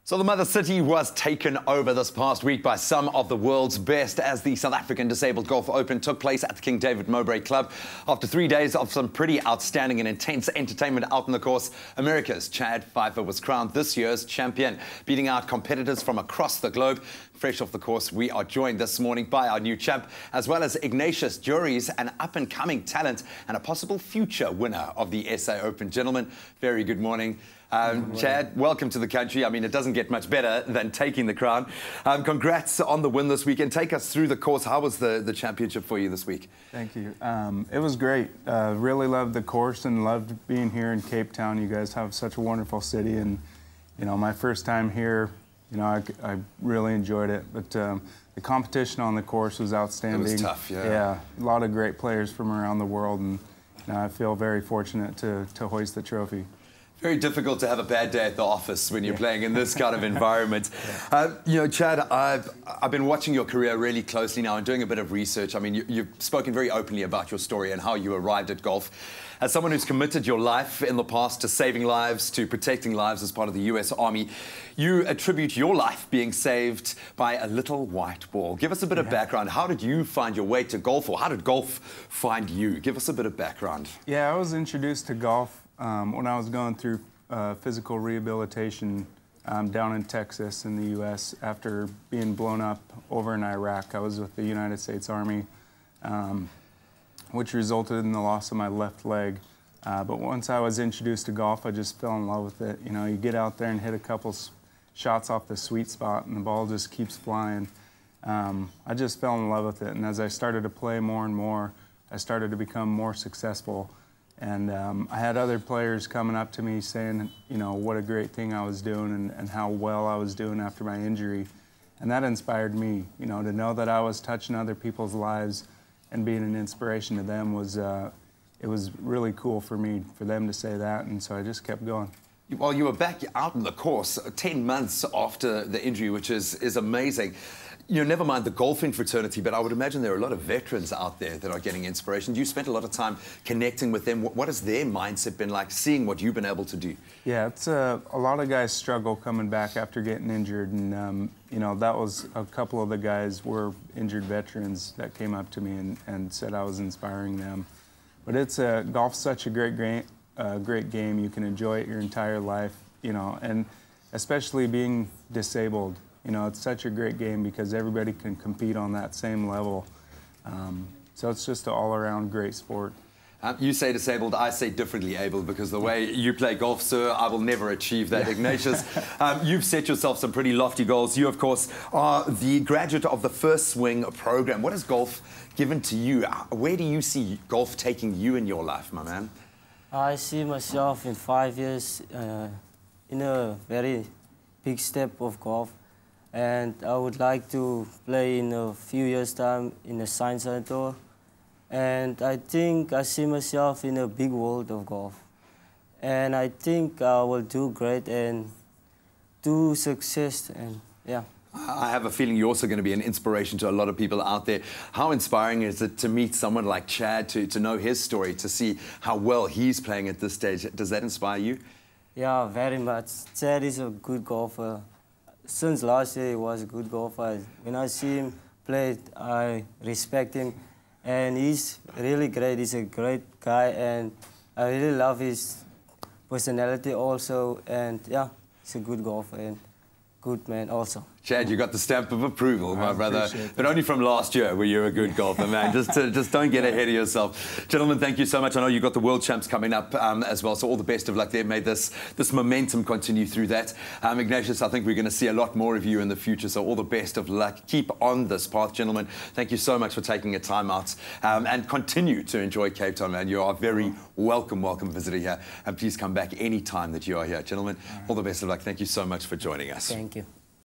So the Mother City was taken over this past week by some of the world's best as the South African Disabled Golf Open took place at the King David Mowbray Club. After 3 days of some pretty outstanding and intense entertainment out on the course, America's Chad Pfeifer was crowned this year's champion, beating out competitors from across the globe. Fresh off the course, we are joined this morning by our new champ, as well as Ignatius Douries, an up-and-coming talent and a possible future winner of the SA Open. Gentlemen, very good morning. Chad, welcome to the country. I mean, it doesn't get much better than taking the crown. Congrats on the win this weekend. Take us through the course. How was the championship for you this week? Thank you. It was great. Really loved the course and loved being here in Cape Town. You guys have such a wonderful city, and you know, my first time here, you know, I really enjoyed it. But the competition on the course was outstanding. It was tough, yeah. Yeah, a lot of great players from around the world, and you know, I feel very fortunate to hoist the trophy. Very difficult to have a bad day at the office when you're playing in this kind of environment. You know, Chad, I've been watching your career really closely now and doing a bit of research. I mean, you've spoken very openly about your story and how you arrived at golf. As someone who's committed your life in the past to saving lives, to protecting lives as part of the US Army, you attribute your life being saved by a little white ball. Give us a bit of background. How did you find your way to golf, or how did golf find you? Give us a bit of background. Yeah, I was introduced to golf when I was going through physical rehabilitation down in Texas in the U.S. after being blown up over in Iraq. I was with the United States Army, which resulted in the loss of my left leg. But once I was introduced to golf, I just fell in love with it. You know, you get out there and hit a couple shots off the sweet spot, and the ball just keeps flying. I just fell in love with it, and as I started to play more and more, I started to become more successful. And I had other players coming up to me saying, you know, what a great thing I was doing and how well I was doing after my injury. And that inspired me, you know, to know that I was touching other people's lives and being an inspiration to them was, it was really cool for me, for them to say that, and so I just kept going. Well, you were back out on the course 10 months after the injury, which is amazing. You know, never mind the golfing fraternity, but I would imagine there are a lot of veterans out there that are getting inspiration. You spent a lot of time connecting with them. What has their mindset been like, seeing what you've been able to do? Yeah, it's a lot of guys struggle coming back after getting injured, and you know, that was a couple of the guys were injured veterans that came up to me and said I was inspiring them. But it's golf's such a great game. You can enjoy it your entire life, you know, and especially being disabled. You know, it's such a great game because everybody can compete on that same level. So it's just an all-around great sport. You say disabled, I say differently abled, because the way you play golf, sir, I will never achieve that. Ignatius, you've set yourself some pretty lofty goals. You, of course, are the graduate of the First Swing program. What has golf given to you? Where do you see golf taking you in your life, my man? I see myself in 5 years in a very big step of golf. And I would like to play in a few years' time in a Science Center. And I think I see myself in a big world of golf. And I think I will do great and do success, and yeah. I have a feeling you're also going to be an inspiration to a lot of people out there. How inspiring is it to meet someone like Chad, to know his story, to see how well he's playing at this stage? Does that inspire you? Yeah, very much. Chad is a good golfer. Since last year, he was a good golfer. When I see him play, I respect him. And he's really great. He's a great guy, and I really love his personality also. And yeah, he's a good golfer and good man also. Chad, you got the stamp of approval, my brother, but only from last year where you're a good golfer, man. Just don't get ahead of yourself. Gentlemen, thank you so much. I know you've got the World Champs coming up as well, so all the best of luck there. May this momentum continue through that. Ignatius, I think we're going to see a lot more of you in the future, so all the best of luck. Keep on this path, gentlemen. Thank you so much for taking a time out, and continue to enjoy Cape Town, man. You are a very welcome visitor here, and please come back any time that you are here. Gentlemen, all the best of luck. Thank you so much for joining us. Thank you.